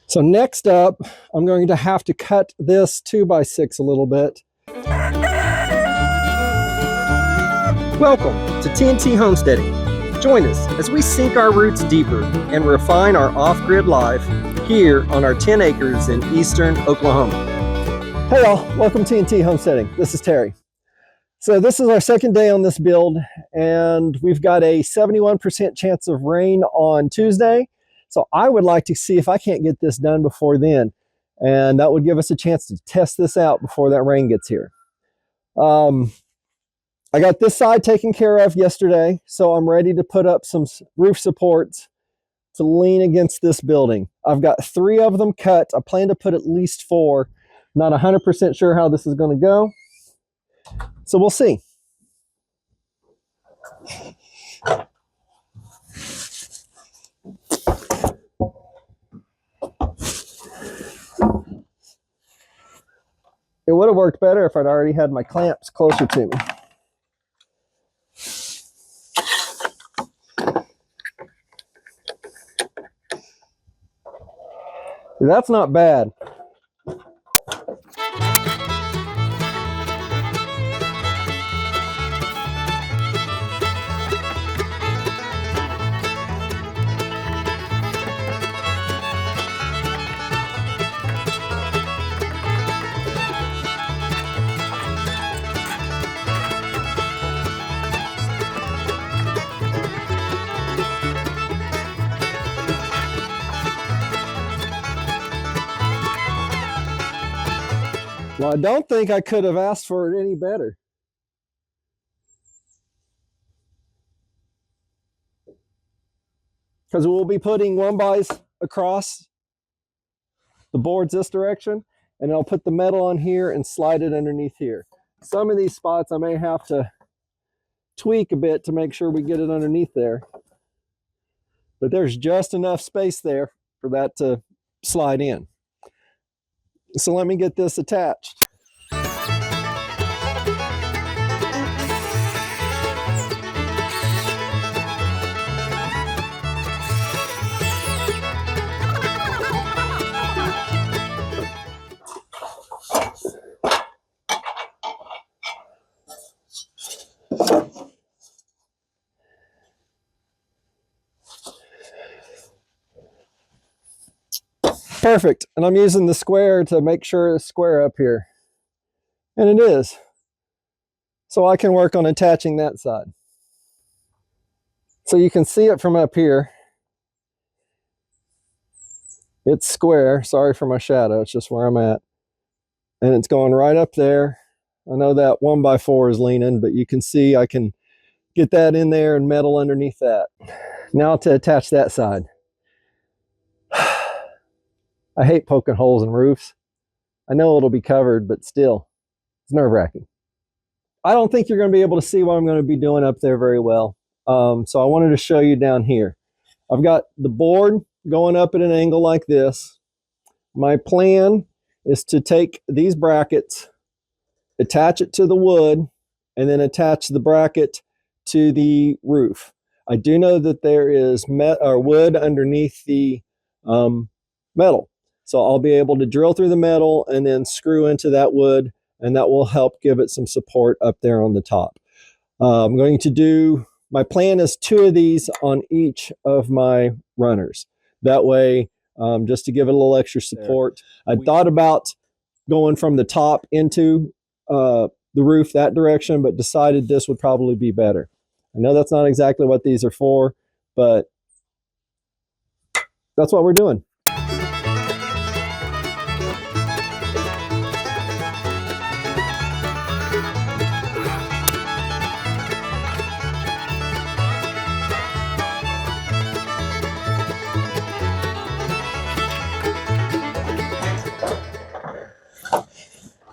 So next up, I'm going to have to cut this 2x6 a little bit. Welcome to TNT Homesteading. Join us as we sink our roots deeper and refine our off-grid life here on our 10 acres in eastern Oklahoma. Hey y'all, welcome to TNT Homesteading. This is Terry. So this is our second day on this build, and we've got a 71% chance of rain on Tuesday. So I would like to see if I can't get this done before then, and that would give us a chance to test this out before that rain gets here. I got this side taken care of yesterday, so I'm ready to put up some roof supports to lean against this building. I've got 3 of them cut. I plan to put at least 4. Not 100% sure how this is going to go, so we'll see. It would have worked better if I'd already had my clamps closer to me. That's not bad. Well, I don't think I could have asked for it any better. Because we'll be putting 1x across the boards this direction, and I'll put the metal on here and slide it underneath here. Some of these spots I may have to tweak a bit to make sure we get it underneath there. But there's just enough space there for that to slide in. So let me get this attached. Perfect. And I'm using the square to make sure it's square up here. And it is. So I can work on attaching that side. So you can see it from up here. It's square. Sorry for my shadow. It's just where I'm at. And it's going right up there. I know that 1x4 is leaning, but you can see I can get that in there and metal underneath that. Now to attach that side. I hate poking holes in roofs. I know it'll be covered, but still, it's nerve-wracking. I don't think you're going to be able to see what I'm going to be doing up there very well. So I wanted to show you down here. I've got the board going up at an angle like this. My plan is to take these brackets, attach it to the wood, and then attach the bracket to the roof. I do know that there is wood underneath the metal. So I'll be able to drill through the metal and then screw into that wood, and that will help give it some support up there on the top. I'm going to do, my plan is 2 of these on each of my runners. That way, just to give it a little extra support. I thought about going from the top into the roof that direction, but decided this would probably be better. I know that's not exactly what these are for, but that's what we're doing.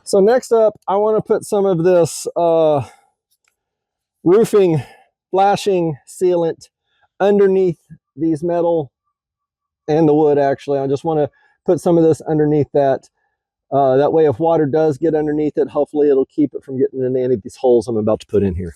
So next up, I want to put some of this roofing flashing sealant underneath these metal and the wood. Actually, I just want to put some of this underneath that. That way, if water does get underneath it, hopefully it'll keep it from getting in any of these holes I'm about to put in here.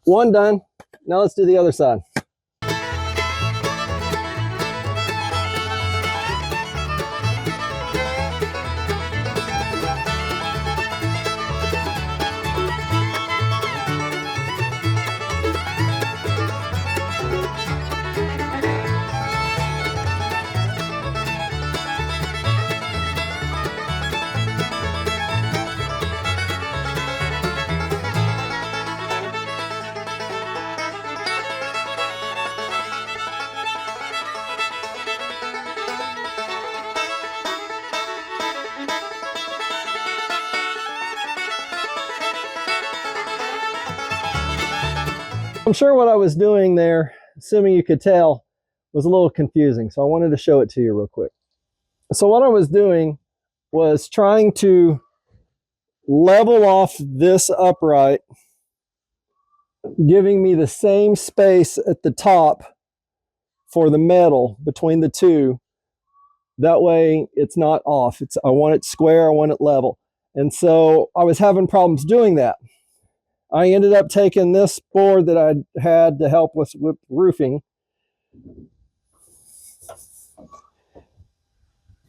One done. Now let's do the other side. I'm sure what I was doing there, assuming you could tell, was a little confusing, so I wanted to show it to you real quick. So what I was doing was trying to level off this upright, giving me the same space at the top for the metal between the two. That way it's not off. I want it square, I want it level. And so I was having problems doing that. I ended up taking this board that I had to help with roofing.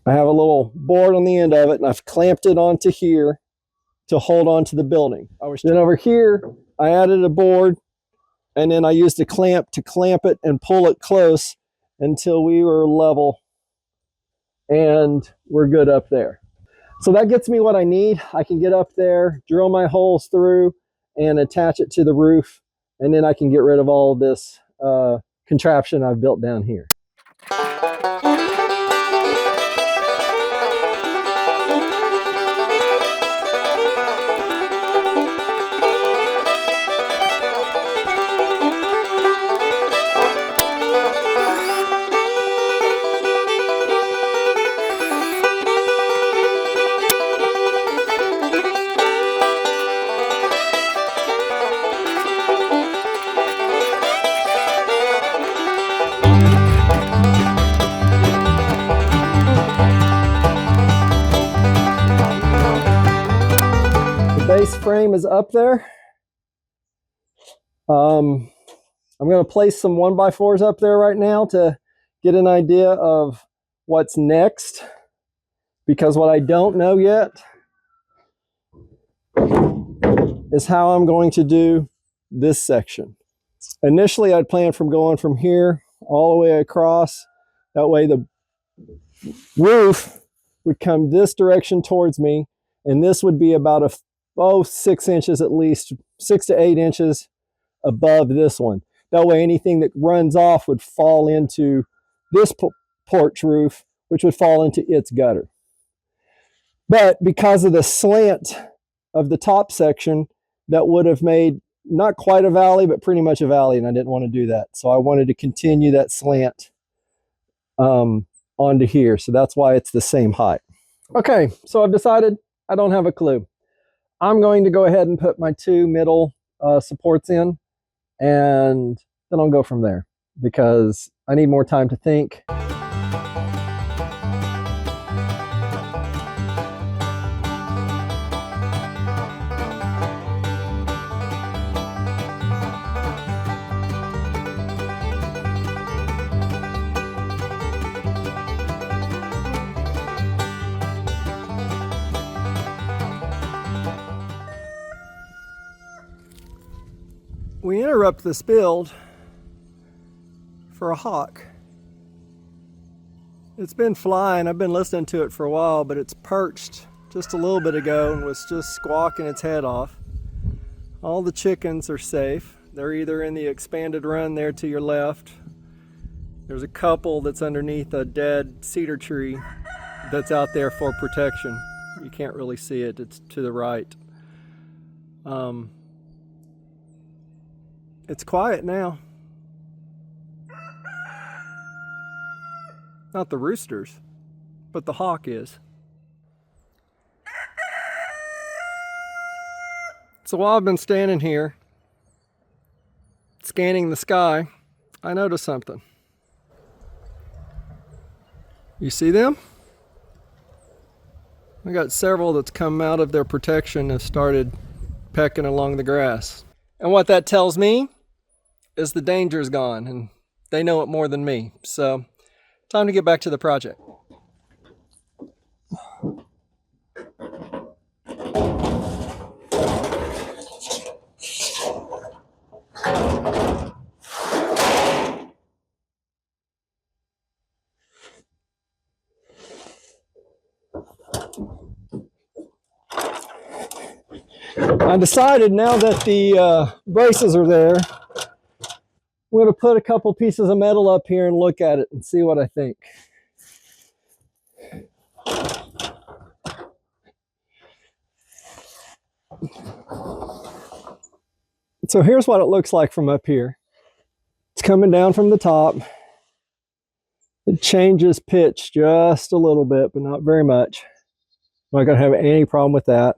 I have a little board on the end of it, and I've clamped it onto here to hold on to the building. Then over here, I added a board, and then I used a clamp to clamp it and pull it close until we were level, and we're good up there. So that gets me what I need. I can get up there, drill my holes through, and attach it to the roof, and then I can get rid of all this contraption I've built down here. Base frame is up there. I'm going to place some 1x4s up there right now to get an idea of what's next, because what I don't know yet is how I'm going to do this section. Initially, I'd planned from going from here all the way across. That way the roof would come this direction towards me, and this would be about 6 inches at least, 6 to 8 inches above this one. That way anything that runs off would fall into this porch roof, which would fall into its gutter. But because of the slant of the top section, that would have made not quite a valley, but pretty much a valley, and I didn't want to do that. So I wanted to continue that slant onto here. So that's why it's the same height. Okay, so I've decided I don't have a clue. I'm going to go ahead and put my 2 middle supports in, and then I'll go from there because I need more time to think. We interrupt this build for a hawk. It's been flying. I've been listening to it for a while, but it's perched just a little bit ago and was just squawking its head off. All the chickens are safe. They're either in the expanded run there to your left. There's a couple that's underneath a dead cedar tree that's out there for protection. You can't really see it. It's to the right. It's quiet now. Not the roosters, but the hawk is. So while I've been standing here, scanning the sky, I noticed something. You see them? I got several that's come out of their protection and started pecking along the grass. And what that tells me is the danger is gone, and they know it more than me. So, time to get back to the project. I decided now that the braces are there, I'm going to put a couple pieces of metal up here and look at it and see what I think. So here's what it looks like from up here. It's coming down from the top. It changes pitch just a little bit, but not very much. I'm not going to have any problem with that.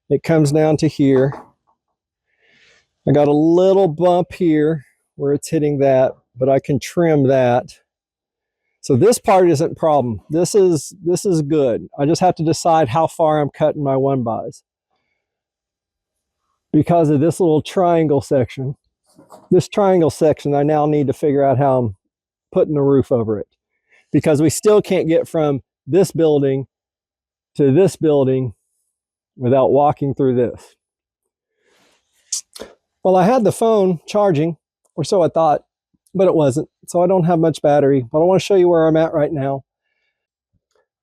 It comes down to here. I got a little bump here where it's hitting that, but I can trim that. So this part isn't a problem. This is good. I just have to decide how far I'm cutting my 1x. Because of this little triangle section. This triangle section, I now need to figure out how I'm putting a roof over it. Because we still can't get from this building to this building without walking through this. Well, I had the phone charging, or so I thought, but it wasn't. So I don't have much battery, but I want to show you where I'm at right now.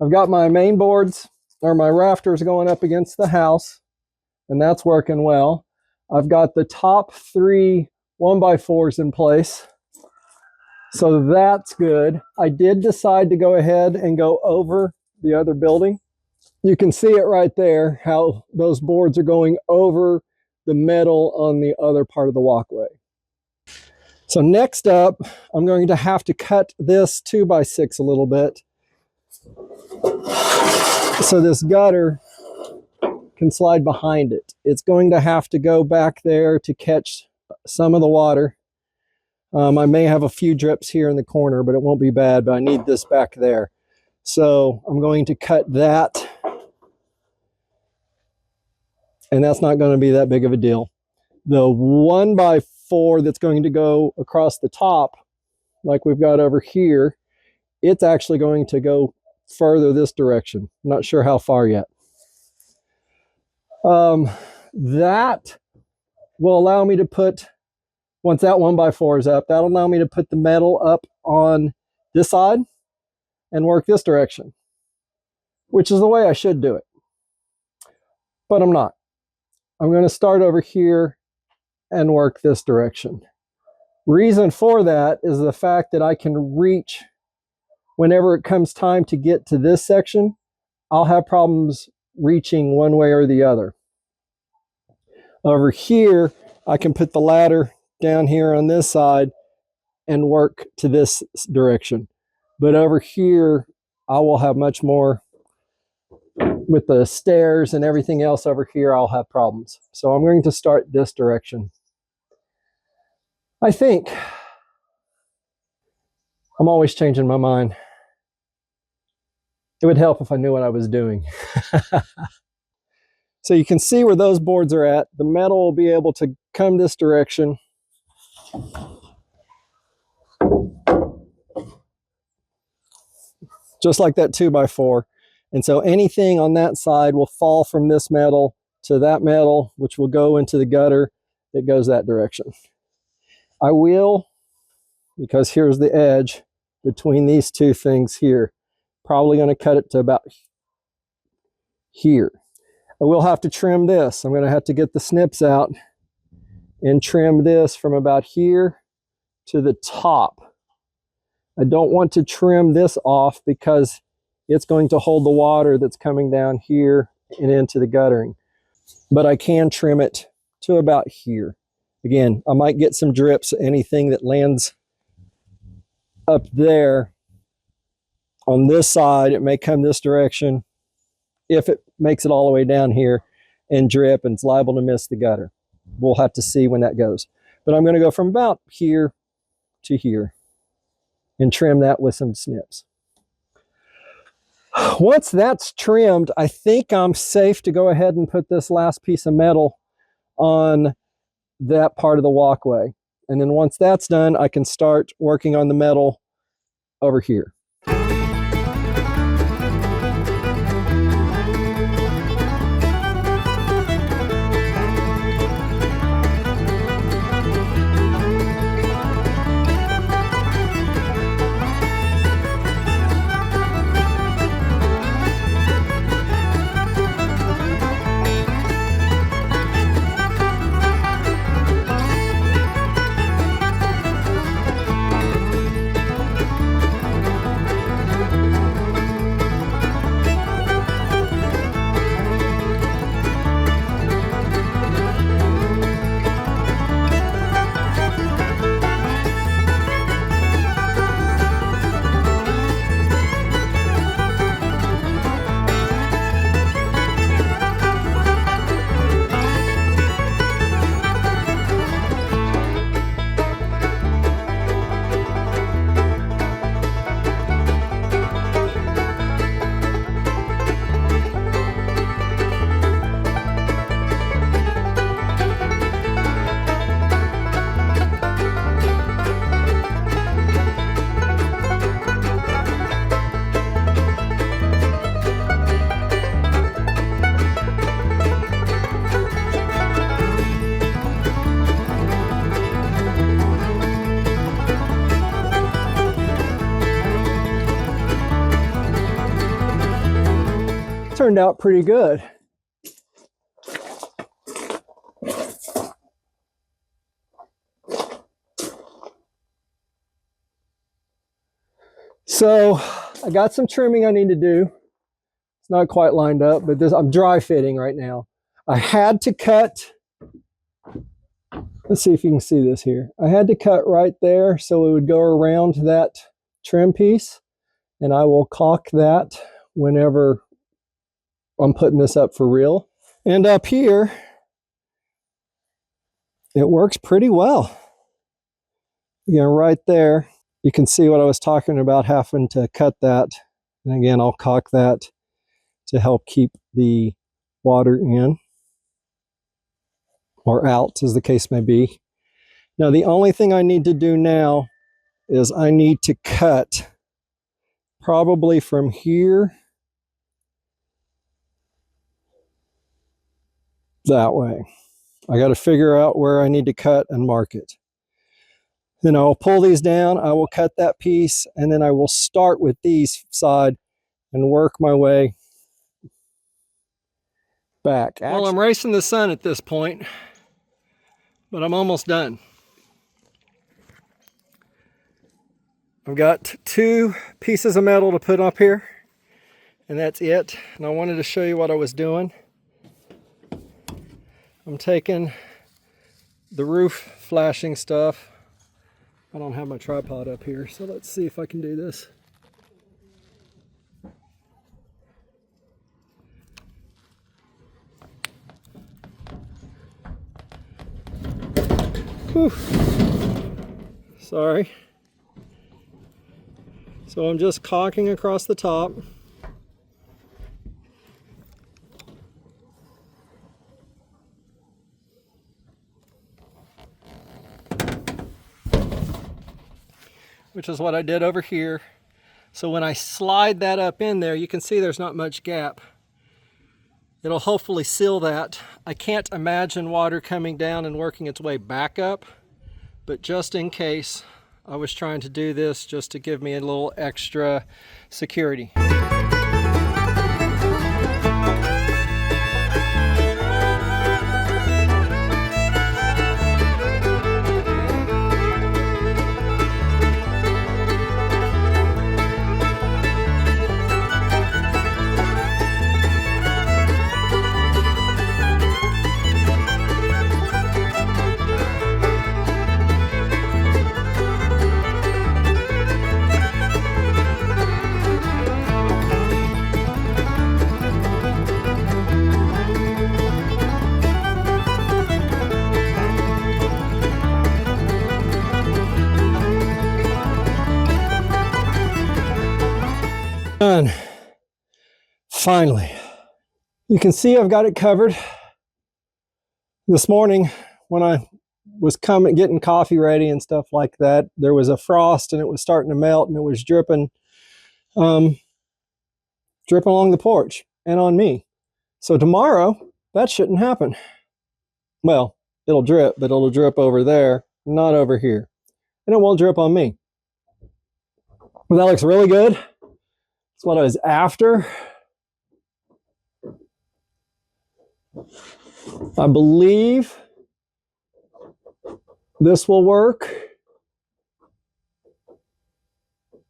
I've got my main boards, or my rafters, going up against the house, and that's working well. I've got the top 3 1x4s in place, so that's good. I did decide to go ahead and go over the other building. You can see it right there, how those boards are going over the metal on the other part of the walkway. So next up, I'm going to have to cut this 2x6 a little bit, so this gutter can slide behind it. It's going to have to go back there to catch some of the water. I may have a few drips here in the corner, but it won't be bad, but I need this back there. So I'm going to cut that, and that's not going to be that big of a deal. The 1x4 that's going to go across the top, like we've got over here, it's actually going to go further this direction. I'm not sure how far yet. That will allow me to put, once that 1x4 is up, that'll allow me to put the metal up on this side and work this direction, which is the way I should do it. But I'm not. I'm going to start over here and work this direction. Reason for that is the fact that I can reach, whenever it comes time to get to this section, I'll have problems reaching one way or the other. Over here, I can put the ladder down here on this side and work to this direction. But over here, I will have much more, with the stairs and everything else over here, I'll have problems. So I'm going to start this direction. I think I'm always changing my mind. It would help if I knew what I was doing. So you can see where those boards are at. The metal will be able to come this direction. Just like that 2x4. And so anything on that side will fall from this metal to that metal, which will go into the gutter that goes that direction. I will, because here's the edge between these two things here, probably going to cut it to about here. I will have to trim this. I'm going to have to get the snips out and trim this from about here to the top. I don't want to trim this off because it's going to hold the water that's coming down here and into the guttering. But I can trim it to about here. Again, I might get some drips, anything that lands up there on this side, it may come this direction. If it makes it all the way down here and drip, and it's liable to miss the gutter. We'll have to see when that goes. But I'm going to go from about here to here and trim that with some snips. Once that's trimmed, I think I'm safe to go ahead and put this last piece of metal on that part of the walkway. And then once that's done, I can start working on the metal over here. Turned out pretty good. So I got some trimming I need to do. It's not quite lined up, but I'm dry fitting right now. I had to cut, let's see if you can see this here. I had to cut right there so it would go around that trim piece, and I will caulk that whenever I'm putting this up for real. And up here, it works pretty well. Again, right there, you can see what I was talking about, having to cut that. And again, I'll caulk that to help keep the water in or out, as the case may be. Now, the only thing I need to do now is I need to cut probably from here that way. I got to figure out where I need to cut and mark it. Then I'll pull these down, I will cut that piece, and then I will start with these side and work my way back. Well, I'm racing the sun at this point, but I'm almost done. I've got 2 pieces of metal to put up here, and that's it. And I wanted to show you what I was doing. I'm taking the roof flashing stuff. I don't have my tripod up here, so let's see if I can do this. Whew. Sorry. So I'm just caulking across the top. Which is what I did over here. So when I slide that up in there, you can see there's not much gap. It'll hopefully seal that. I can't imagine water coming down and working its way back up, but just in case, I was trying to do this just to give me a little extra security. Finally, you can see I've got it covered. This morning when I was getting coffee ready and stuff like that, there was a frost and it was starting to melt and it was dripping along the porch and on me. So tomorrow that shouldn't happen. Well, it'll drip, but it'll drip over there, not over here, and it won't drip on me. Well, that looks really good. That's what I was after. I believe this will work.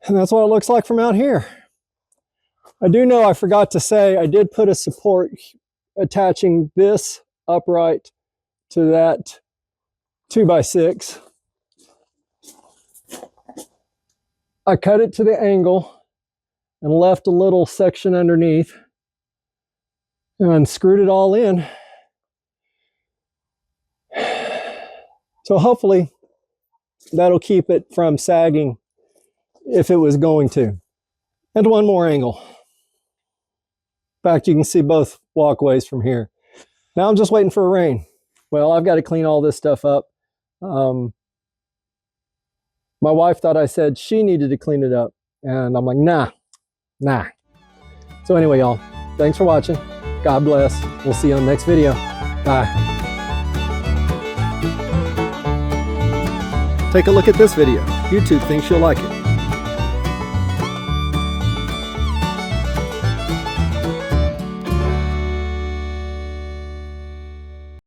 And that's what it looks like from out here. I do know I forgot to say I did put a support attaching this upright to that 2x6. I cut it to the angle and left a little section underneath and screwed it all in. So hopefully that'll keep it from sagging if it was going to. And one more angle. In fact, you can see both walkways from here. Now I'm just waiting for a rain. Well, I've got to clean all this stuff up. My wife thought I said she needed to clean it up. And I'm like, nah. So anyway, y'all, thanks for watching. God bless. We'll see you on the next video. Bye. Take a look at this video. YouTube thinks you'll like it.